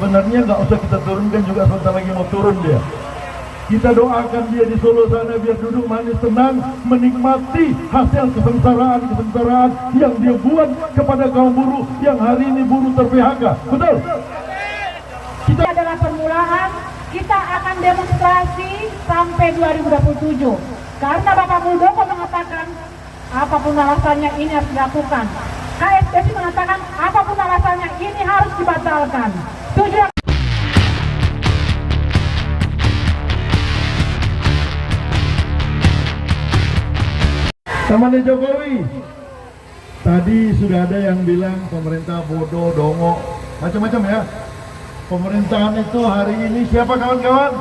Sebenarnya nggak usah kita turunkan juga, sebentar lagi mau turun dia. Kita doakan dia di Solo sana biar duduk manis tenang, menikmati hasil kesengsaraan yang dia buat kepada kaum buruh yang hari ini buruh ter-PHK. Betul? Kita adalah permulaan, kita akan demonstrasi sampai 2027. Karena Bapak Muldoko mengatakan apapun alasannya ini harus dilakukan. KSPSI mengatakan apapun alasannya ini harus dibatalkan. Tujuan Temannya Jokowi, tadi sudah ada yang bilang pemerintah bodoh, dongo, macam-macam ya. Pemerintahan itu hari ini siapa kawan-kawan?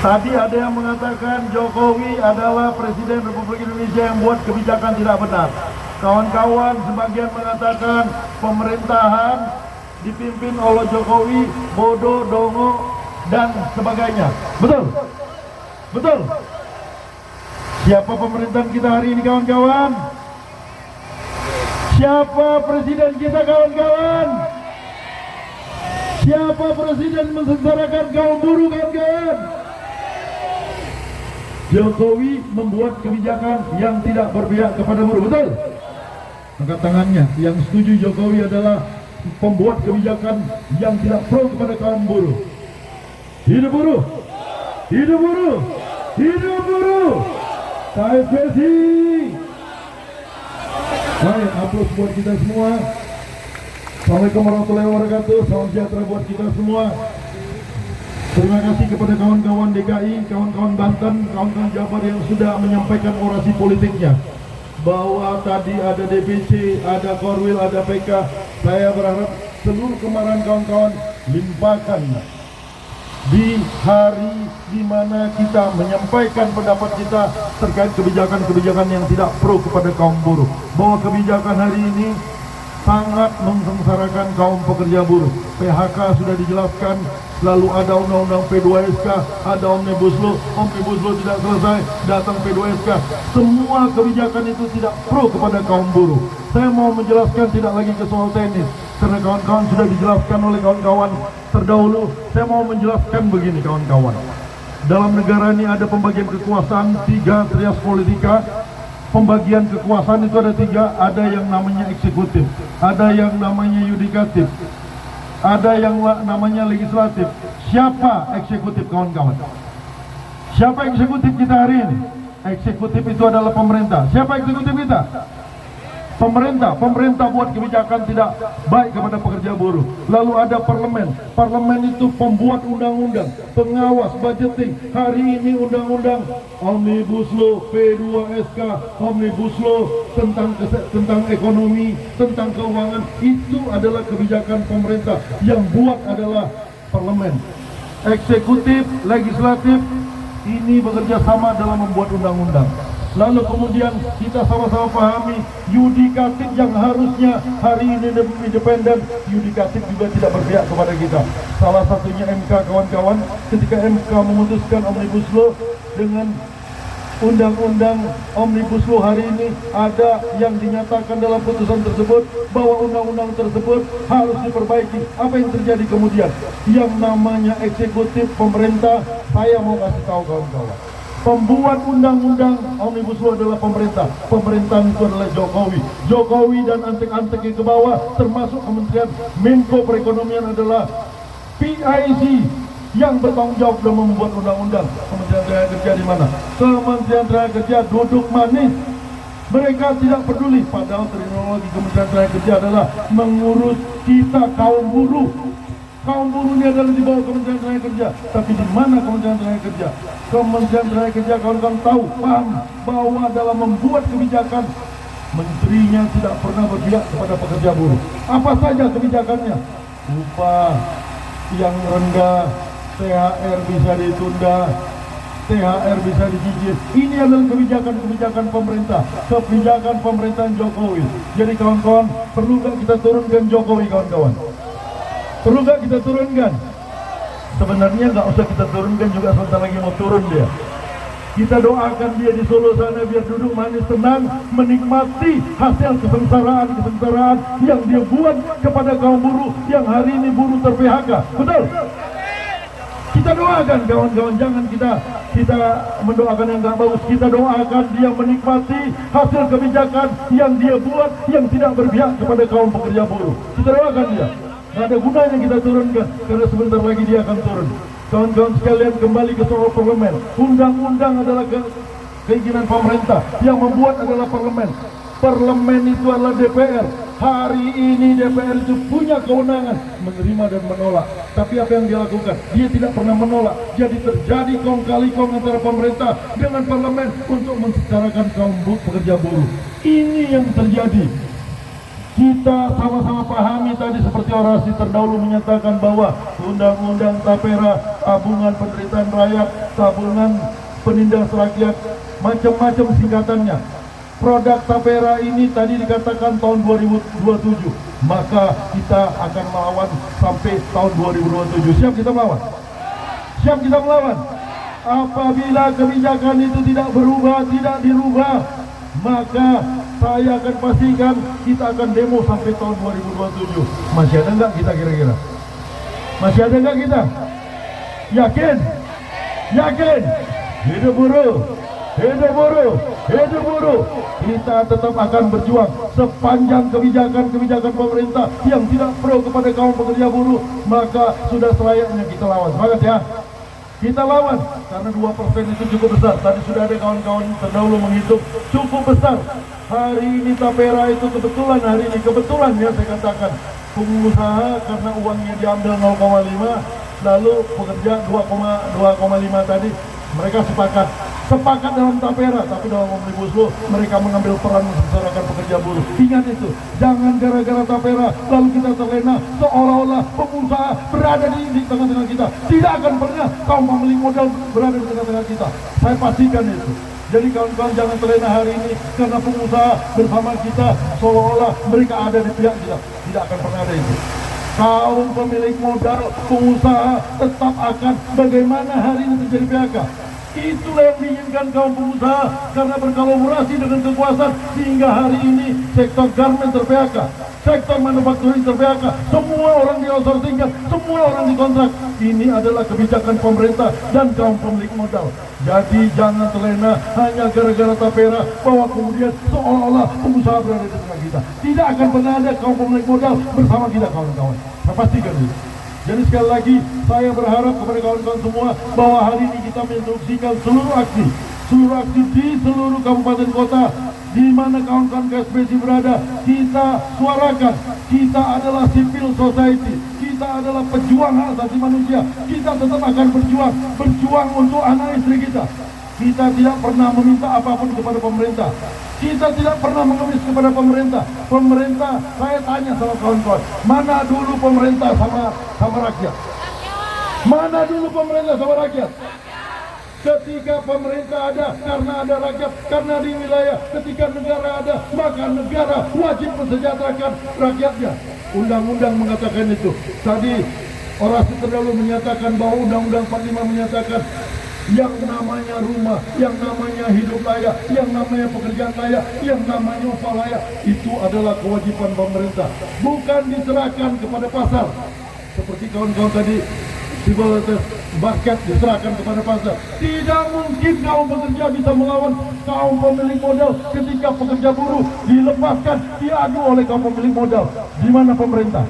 Tadi ada yang mengatakan Jokowi adalah Presiden Republik Indonesia yang buat kebijakan tidak benar. Kawan-kawan sebagian mengatakan pemerintahan dipimpin oleh Jokowi bodoh, dongo, dan sebagainya. Betul? Betul? Siapa pemerintahan kita hari ini kawan-kawan? Siapa presiden kita kawan-kawan? Siapa presiden mensengsarakan kaum buruh kawan-kawan? Jokowi membuat kebijakan yang tidak berpihak kepada buruh, betul? Angkat tangannya. Yang setuju Jokowi adalah pembuat kebijakan yang tidak pro kepada kaum buruh. Hidup buruh! Hidup buruh! Hidup buruh! KSPSI. Baik, aplaus buat kita semua. Assalamualaikum warahmatullahi wabarakatuh. Salam sejahtera buat kita semua. Terima kasih kepada kawan-kawan DKI, kawan-kawan Banten, kawan-kawan Jabar yang sudah menyampaikan orasi politiknya. Bahwa tadi ada DPC, ada Korwil, ada PK. Saya berharap seluruh kemarahan kawan-kawan limpahkan di hari di mana kita menyampaikan pendapat kita terkait kebijakan-kebijakan yang tidak pro kepada kaum buruh. Bahwa kebijakan hari ini sangat mensengsarakan kaum pekerja buruh. PHK sudah dijelaskan, lalu ada undang-undang P2SK, ada Omnibus Law tidak selesai, datang P2SK. Semua kebijakan itu tidak pro kepada kaum buruh. Saya mau menjelaskan tidak lagi ke soal teknis, karena kawan-kawan sudah dijelaskan oleh kawan-kawan terdahulu. Saya mau menjelaskan begini kawan-kawan. Dalam negara ini ada pembagian kekuasaan, 3 trias politika. Pembagian kekuasaan itu ada 3, ada yang namanya eksekutif, ada yang namanya yudikatif, ada yang namanya legislatif. Siapa eksekutif kawan-kawan? Siapa eksekutif kita hari ini? Eksekutif itu adalah pemerintah. Siapa eksekutif kita? Pemerintah buat kebijakan tidak baik kepada pekerja buruh. Lalu ada parlemen. Parlemen itu pembuat undang-undang, pengawas, budgeting. Hari ini undang-undang Omnibus Law, P2SK, Omnibus Law tentang ekonomi, tentang keuangan. Itu adalah kebijakan pemerintah. Yang buat adalah parlemen. Eksekutif, legislatif ini bekerja sama dalam membuat undang-undang. Lalu kemudian kita sama-sama pahami yudikatif yang harusnya hari ini independen, yudikatif juga tidak berpihak kepada kita. Salah satunya MK kawan-kawan, ketika MK memutuskan Omnibus Law dengan undang-undang Omnibus Law hari ini, ada yang dinyatakan dalam putusan tersebut bahwa undang-undang tersebut harus diperbaiki. Apa yang terjadi kemudian? Yang namanya eksekutif pemerintah, saya mau kasih tahu kawan-kawan. Pembuat undang-undang Omnibus Law adalah pemerintah. Pemerintahan itu adalah Jokowi. Jokowi dan antek-antek ke bawah, termasuk Kementerian Menko Perekonomian adalah PIC yang bertanggung jawab dalam membuat undang-undang. Kementerian Tenaga Kerja di mana? Kementerian Tenaga Kerja duduk manis. Mereka tidak peduli, padahal terminologi Kementerian Tenaga Kerja adalah mengurus kita kaum buruh. Kaum buruh ini adalah di bawah Kementerian Tenaga Kerja. Tapi di mana Kementerian Tenaga Kerja? Kementerian Tenaga Kerja kawan-kawan tahu, paham bahwa dalam membuat kebijakan, menterinya tidak pernah berpihak kepada pekerja buruh. Apa saja kebijakannya? Upah yang rendah, THR bisa ditunda, THR bisa dicicil. Ini adalah kebijakan-kebijakan pemerintah, kebijakan pemerintahan Jokowi. Jadi kawan-kawan, perlu nggak kita turunkan Jokowi kawan-kawan? Perlu nggak kita turunkan? Sebenarnya nggak usah kita turunkan juga, sebentar lagi mau turun dia. Kita doakan dia di Solo sana biar duduk manis tenang, menikmati hasil kesengsaraan yang dia buat kepada kaum buruh yang hari ini buruh ter-PHK. Betul? Kita doakan kawan-kawan, jangan kita mendoakan yang gak bagus. Kita doakan dia menikmati hasil kebijakan yang dia buat yang tidak berpihak kepada kaum pekerja buruh. Kita doakan dia. Gak ada gunanya kita turunkan karena sebentar lagi dia akan turun. Kawan-kawan sekalian, kembali ke soal parlemen. Undang-undang adalah keinginan pemerintah, yang membuat adalah parlemen. Parlemen itu adalah DPR. Hari ini DPR itu punya kewenangan menerima dan menolak. Tapi apa yang dia lakukan? Dia tidak pernah menolak. Jadi terjadi kong kali kong antara pemerintah dengan parlemen untuk menselenggarakan kaum pekerja buruh. Ini yang terjadi. Kita sama-sama pahami tadi seperti orasi terdahulu menyatakan bahwa undang-undang tapera, tabungan penderitaan rakyat, tabungan penindas rakyat, macam-macam singkatannya. Produk tapera ini tadi dikatakan tahun 2027, maka kita akan melawan sampai tahun 2027. Siap kita melawan? Siap kita melawan? Apabila kebijakan itu tidak berubah, tidak dirubah, maka saya akan pastikan kita akan demo sampai tahun 2027. Masih ada enggak kita kira-kira? Masih ada enggak kita? Yakin? Yakin? Hidup buruh! Hidup buruh! Hidup buruh! Kita tetap akan berjuang sepanjang kebijakan pemerintah yang tidak pro kepada kaum pekerja buruh, maka sudah selayaknya kita lawan. Semangat ya! Kita lawan, karena 2% itu cukup besar. Tadi sudah ada kawan-kawan terdahulu menghitung, cukup besar. Hari ini tapera itu kebetulan, hari ini kebetulan ya saya katakan, pengusaha karena uangnya diambil 0,5, lalu pekerja 2,5 tadi, mereka sepakat dalam tapera, tapi dalam Omnibus Law mereka mengambil peran mensengsarakan pekerja buruh. Ingat itu, jangan gara-gara tapera lalu kita terlena seolah-olah pengusaha berada di tengah-tengah kita. Tidak akan pernah kaum pemilik modal berada di tengah-tengah kita. Saya pastikan itu. Jadi kawan-kawan jangan terlena hari ini karena pengusaha bersama kita seolah-olah mereka ada di pihak kita. Tidak akan pernah ada itu. Kaum pemilik modal, pengusaha tetap akan bagaimana hari ini terjadi PHK. Itulah yang diinginkan kaum pengusaha karena berkolaborasi dengan kekuasaan sehingga hari ini sektor garment ter-PHK, sektor manufacturing ter-PHK, semua orang di outsourcing, semua orang dikontrak. Ini adalah kebijakan pemerintah dan kaum pemilik modal. Jadi jangan terlena hanya gara-gara tapera bahwa kemudian seolah-olah pengusaha berada di tengah kita. Tidak akan pernah ada kaum pemilik modal bersama kita kawan-kawan. Saya pastikan itu. Jadi sekali lagi saya berharap kepada kawan-kawan semua bahwa hari ini kita menginstruksikan seluruh aksi di seluruh kabupaten kota di mana kawan-kawan KSBC berada, kita suarakan. Kita adalah civil society, kita adalah pejuang hak asasi manusia. Kita tetap akan berjuang untuk anak istri kita. Kita tidak pernah meminta apapun kepada pemerintah. Kita tidak pernah mengemis kepada pemerintah. Pemerintah, saya tanya sama kawan-kawan, mana dulu pemerintah sama rakyat? Mana dulu pemerintah sama rakyat? Ketika pemerintah ada, karena ada rakyat, karena di wilayah, ketika negara ada, maka negara wajib mensejahterakan rakyatnya. Undang-undang mengatakan itu. Tadi orasi terdahulu menyatakan bahwa Undang-Undang 45 menyatakan yang namanya rumah, yang namanya hidup layak, yang namanya pekerjaan layak, yang namanya upah layak, itu adalah kewajiban pemerintah, bukan diserahkan kepada pasar. Seperti kawan-kawan tadi, civil basket diserahkan kepada pasar. Tidak mungkin kaum pekerja bisa melawan kaum pemilik modal ketika pekerja buruh dilepaskan, diadu oleh kaum pemilik modal. Di mana pemerintah?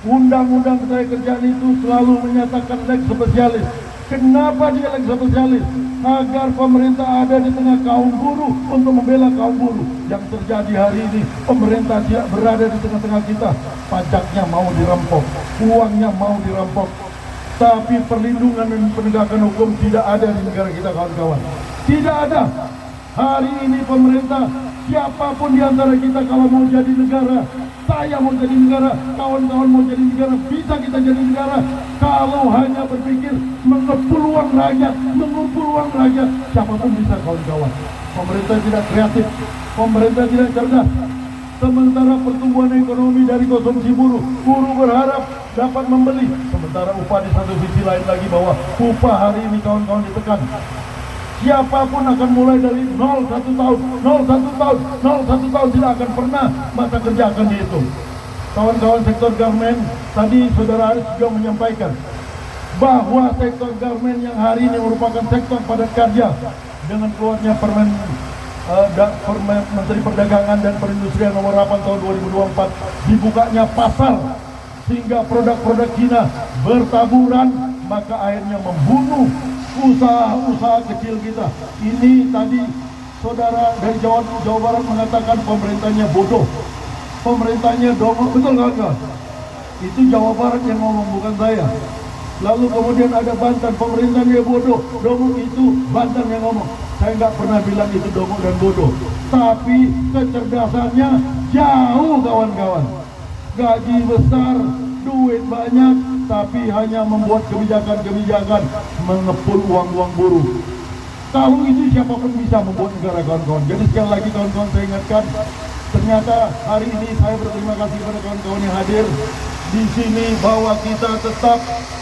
Undang-undang ketenagakerjaan itu selalu menyatakan lex spesialis. Kenapa dia lex spesialis? Agar pemerintah ada di tengah kaum buruh untuk membela kaum buruh. Yang terjadi hari ini, pemerintah tidak berada di tengah-tengah kita. Pajaknya mau dirampok, uangnya mau dirampok, tapi perlindungan dan penegakan hukum tidak ada di negara kita kawan-kawan. Tidak ada. Hari ini pemerintah, siapapun di antara kita kalau mau jadi negara, saya mau jadi negara, kawan-kawan mau jadi negara, bisa kita jadi negara kalau hanya berpikir mengumpul uang rakyat, siapapun bisa kawan-kawan. Pemerintah tidak kreatif, pemerintah tidak cerdas. Sementara pertumbuhan ekonomi dari konsumsi buruh berharap dapat membeli. Sementara upah di satu sisi lain lagi bahwa upah hari ini kawan-kawan ditekan. Siapapun akan mulai dari 01 tahun, 01 tahun, 01 tahun, tidak akan pernah masa kerja akan dihitung. Kawan-kawan sektor garmen, tadi Saudara Aris juga menyampaikan bahwa sektor garmen yang hari ini merupakan sektor padat karya dengan keluarnya Menteri Perdagangan dan Perindustrian nomor 8 tahun 2024, dibukanya pasar sehingga produk-produk Cina bertaburan, maka akhirnya membunuh usaha-usaha kecil kita. Ini tadi saudara dari Jawa Barat mengatakan pemerintahnya bodoh, pemerintahnya dongeng, betul nggak? Itu Jawa Barat yang ngomong, bukan saya. Lalu kemudian ada Banten, pemerintahnya bodoh, dongeng, itu Banten yang ngomong. Saya nggak pernah bilang itu dongeng dan bodoh, tapi kecerdasannya jauh kawan-kawan. Gaji besar, duit banyak, tapi hanya membuat kebijakan-kebijakan mengepul uang-uang buruh. Kalau itu siapapun bisa membuat negara, kawan-kawan. Jadi sekali lagi kawan-kawan, saya ingatkan, ternyata hari ini saya berterima kasih kepada kawan-kawan yang hadir di sini bahwa kita tetap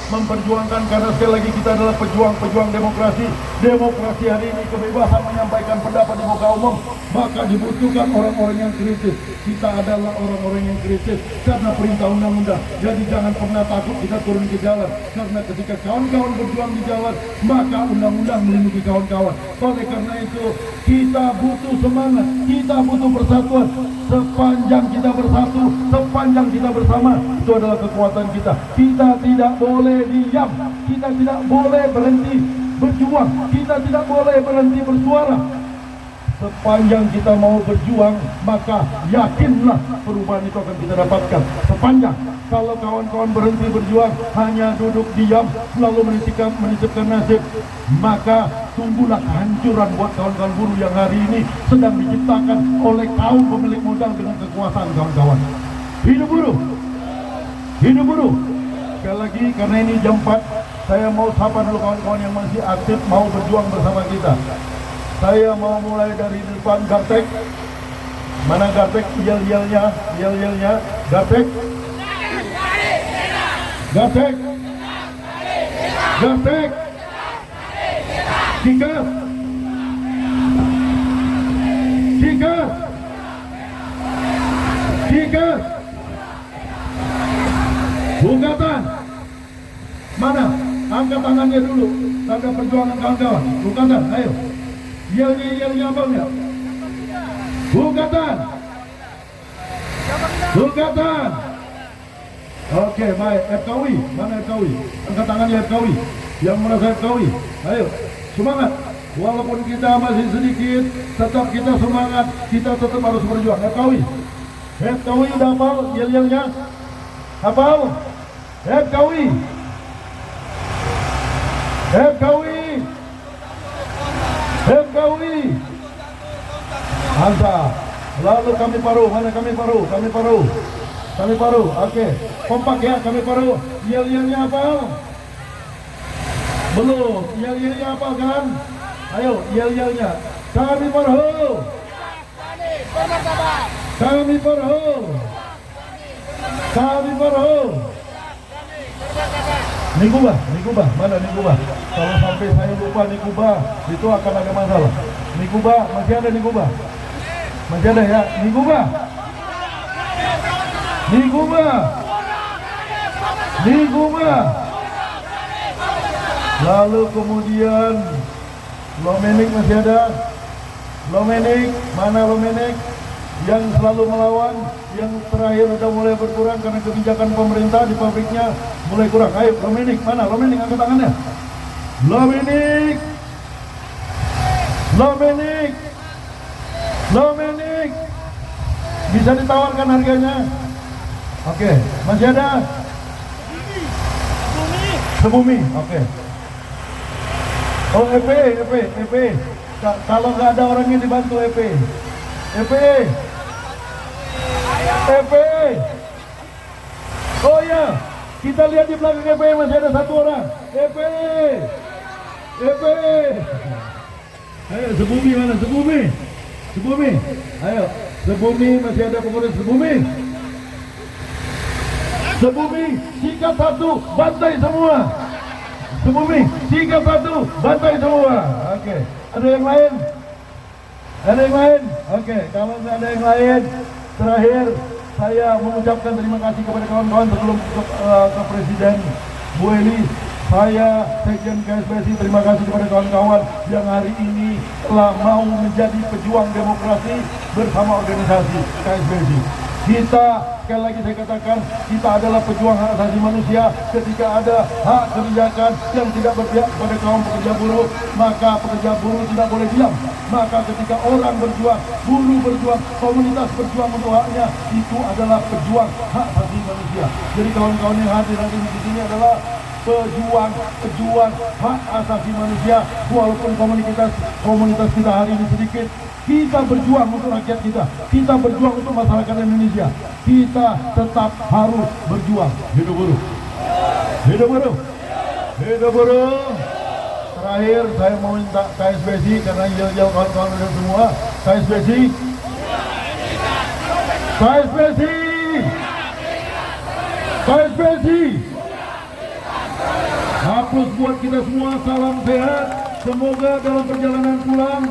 memperjuangkan, karena sekali lagi kita adalah pejuang-pejuang demokrasi. Demokrasi hari ini kebebasan menyampaikan pendapat di muka umum, maka dibutuhkan orang-orang yang kritis. Kita adalah orang-orang yang kritis karena perintah undang-undang. Jadi jangan pernah takut kita turun ke jalan, karena ketika kawan-kawan berjuang di jalan, maka undang-undang melindungi kawan-kawan. Oleh karena itu kita butuh semangat, kita butuh persatuan. Sepanjang kita bersatu, sepanjang kita bersama, itu adalah kekuatan kita. Kita tidak boleh diam, kita tidak boleh berhenti berjuang, kita tidak boleh berhenti bersuara. Sepanjang kita mau berjuang, maka yakinlah perubahan itu akan kita dapatkan. Sepanjang kalau kawan-kawan berhenti berjuang, hanya duduk diam, selalu menisipkan nasib, maka tunggulah kehancuran buat kawan-kawan buruh yang hari ini sedang diciptakan oleh kaum pemilik modal dengan kekuasaan, kawan-kawan. Hidup buruh! Hidup buruh! Sekali lagi, karena ini jam 4, saya mau sapa dulu kawan-kawan yang masih aktif mau berjuang bersama kita. Saya mau mulai dari depan Gartek. Mana Gartek? Yel-yelnya, yel-yelnya. Gartek. Gartek. Gartek. Cikas. Cikas. Cikas. Bukatan. Mana? Angkat tangannya dulu. Tanda perjuangan kawan-kawan. Bukatan, ayo. Yel-yelnya abangnya. Bukatan. Bukatan. Oke, baik. FKW, mana FKW? Angkat tangannya FKW. Yang merasa FKW, ayo, semangat. Walaupun kita masih sedikit, tetap kita semangat. Kita tetap harus berjuang. FKW. FKW udah hafal yel-yelnya? Hafal? FKW. FKW. FKW. Mantap. Lalu kami paru, mana kami paru? Kami paru. Kami paru, oke. Kompak ya, kami paru. Yel-yelnya apa? Belum. Yel-yelnya apa kan? Ayo, yel-yelnya. Kami paru. Kami paru. Kami paru. Nikuba, mana Nikuba? Kalau sampai saya lupa Nikuba, itu akan ada masalah. Nikuba, masih ada Nikuba? Masih ada ya? Nikuba. Nikuba. Nikuba. Lalu kemudian Lomenik masih ada? Lomenik, mana Lomenik? Yang selalu melawan, yang terakhir udah mulai berkurang karena kebijakan pemerintah di pabriknya mulai kurang. Ayo, Lomenik, mana? Lomenik, angkat tangannya. Lomenik. Lomenik. Lomenik. Bisa ditawarkan harganya? Oke, masih ada? Sebumi, oke. Oh, EP. Kalau nggak ada orangnya dibantu EP. EP. Oh ya, kita lihat di belakang EP masih ada satu orang. EP. Ayo, Sebumi mana? Sebumi. Ayo, Sebumi masih ada pengurus Sebumi. Sebumi, sikat satu, bantai semua. Sebumi, sikat satu, bantai semua. Oke. Ada yang lain? Ada yang lain? Oke, kalau nggak ada yang lain, terakhir saya mengucapkan terima kasih kepada kawan-kawan sebelum ke Presiden Bu Eli. Saya, Sekjen KSBSI, terima kasih kepada kawan-kawan yang hari ini telah mau menjadi pejuang demokrasi bersama organisasi KSBSI. Kita, sekali lagi saya katakan, kita adalah pejuang hak asasi manusia. Ketika ada hak kebijakan yang tidak berpihak kepada kaum pekerja buruh, maka pekerja buruh tidak boleh diam. Maka ketika orang berjuang, buruh berjuang, komunitas berjuang untuk haknya, itu adalah pejuang hak asasi manusia. Jadi kawan-kawan yang hadir hari ini di sini adalah pejuang hak asasi manusia. Walaupun komunitas kita hari ini sedikit, kita berjuang untuk rakyat kita berjuang untuk masyarakat Indonesia. Kita tetap harus berjuang. Hidup buruh, hidup buruh, hidup buruh. Terakhir saya mau minta KSBSI, karena jauh-jauh kawan-kawan dan semua, KSBSI, KSBSI, KSBSI. Hapus buat kita semua, salam sehat. Semoga dalam perjalanan pulang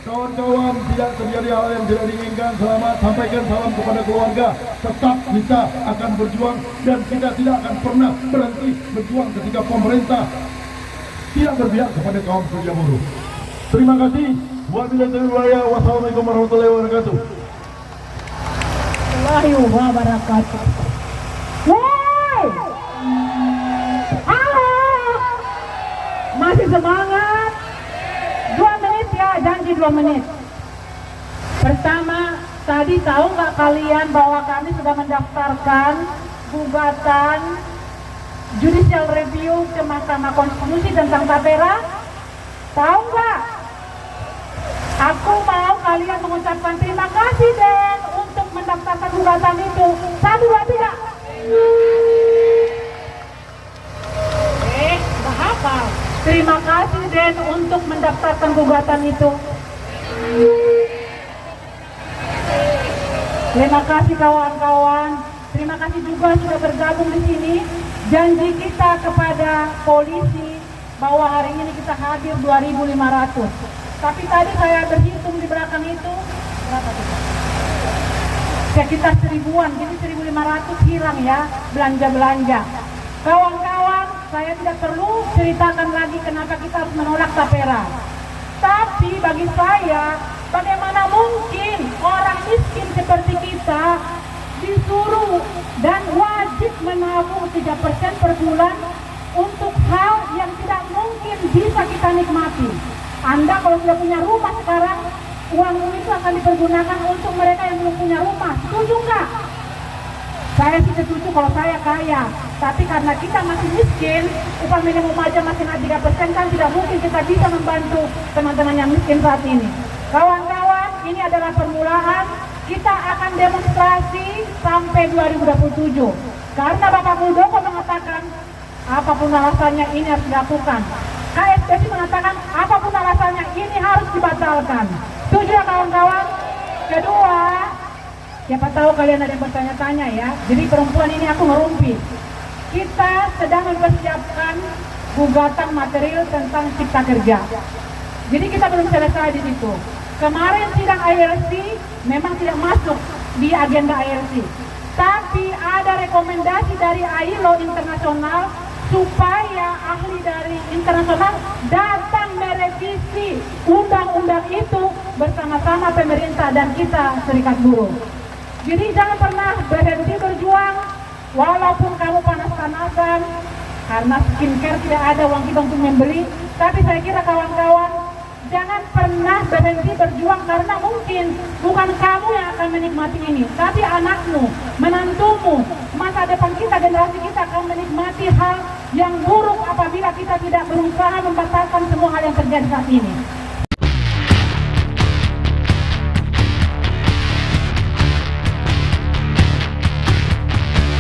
kawan-kawan tidak terjadi hal yang tidak diinginkan. Selamat, sampaikan salam kepada keluarga. Tetap kita akan berjuang dan kita tidak akan pernah berhenti berjuang ketika pemerintah tidak berpihak kepada kaum pekerja buruh. Terima kasih. Wassalamualaikum warahmatullahi wabarakatuh. Warahmatullahi wabarakatuh. Masih semangat? 2 menit ya, janji 2 menit. Pertama, tadi tahu nggak kalian bahwa kami sudah mendaftarkan gugatan judicial review ke Mahkamah Konstitusi tentang tapera? Tahu nggak? Aku mau kalian mengucapkan terima kasih Den untuk mendaftarkan gugatan itu. 1, 2, 3. Nggak hafal. Terima kasih Den untuk mendaftarkan gugatan itu. Terima kasih kawan-kawan. Terima kasih juga sudah bergabung di sini. Janji kita kepada polisi bahwa hari ini kita hadir 2.500. Tapi tadi saya berhitung di belakang itu berapa itu? Sekitar 1.000-an, jadi 1.500 hilang ya belanja-belanja. Kawan-kawan, saya tidak perlu ceritakan lagi kenapa kita harus menolak tapera. Tapi bagi saya, bagaimana mungkin orang miskin seperti kita disuruh dan wajib menabung 3% per bulan untuk hal yang tidak mungkin bisa kita nikmati. Anda kalau sudah punya rumah sekarang, uang itu akan dipergunakan untuk mereka yang belum punya rumah. Setuju nggak? Saya sih setuju kalau saya kaya. Tapi karena kita masih miskin, upah minimum aja masih 3% kan tidak mungkin kita bisa membantu teman-teman yang miskin saat ini. Kawan-kawan, ini adalah permulaan. Kita akan demonstrasi sampai 2027. Karena Bapak Muldoko mengatakan, apapun alasannya ini harus dilakukan. KSBSI mengatakan, apapun alasannya ini harus dibatalkan. Setuju ya kawan-kawan? Kedua, siapa tahu kalian ada yang bertanya-tanya ya. Jadi perempuan ini aku ngerumpi. Kita sedang mempersiapkan gugatan material tentang cipta kerja. Jadi kita belum selesai di situ. Kemarin sidang ILC memang tidak masuk di agenda ILC. Tapi ada rekomendasi dari ILO internasional supaya ahli dari internasional datang merevisi undang-undang itu bersama-sama pemerintah dan kita serikat buruh. Jadi jangan pernah berhenti berjuang walaupun kamu panas-panasan karena skincare tidak ada uang kita untuk membeli. Tapi saya kira kawan-kawan, jangan pernah berhenti berjuang karena mungkin bukan kamu yang akan menikmati ini, tapi anakmu, menantumu, masa depan kita, generasi kita akan menikmati hal yang buruk apabila kita tidak berusaha membatalkan semua hal yang terjadi saat ini.